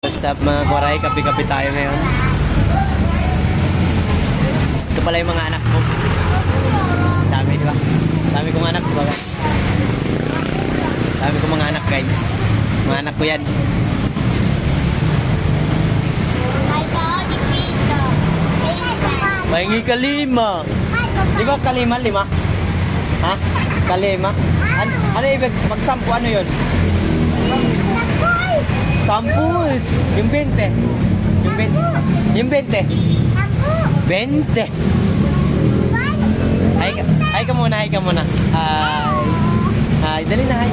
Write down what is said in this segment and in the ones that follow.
Basta mga kwaray, kapi-kapi tayo ngayon. Ito pala yung mga anak ko. Dami, di ba? Dami kong anak, di ba? Dami kong mga anak, guys. Mga anak ko yan. Pahingi ka 5. Di ba kalima? Ha? Kalima? Ano ibig? Mag-sampu, ano yun? Sampus! Yung 20. Yung 20. 20. Hi ka muna. Hi, dali na, hi.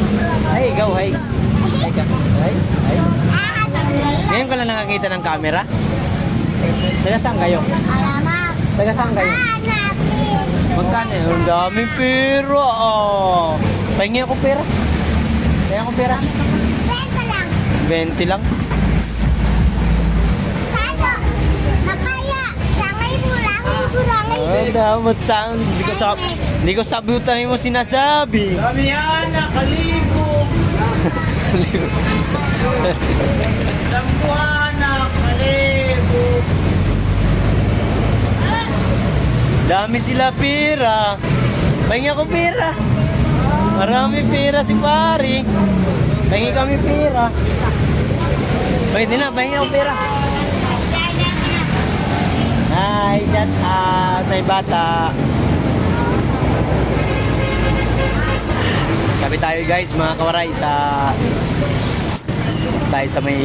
Hi, go, hi. Hi ka. Hi. Ngayon ko lang nakakita ng camera. Taga saan kayo? Taga saan kayo? Magkano yun? Ang daming pera, oh. Pahingi ako pera. 20 lang. Ay, dapat saan? Hindi ko sabutan mo sinasabi. Sabi yan, nakalibo. Sampuhan, nakalibo. Dami sila pera. Pahingi ako pera. Marami pera si pari. Pahingi kami pera. Pwede na, pahingi ako pera. Hi, shout out. May bata. Kapi tayo guys, mga kawaray, tayo sa may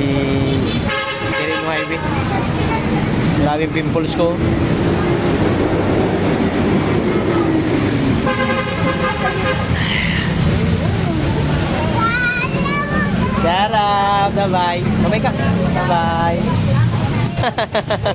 Kirin Highway. Maraming pimples ko. Sarap! Bye-bye! Bye-bye ka! Bye-bye!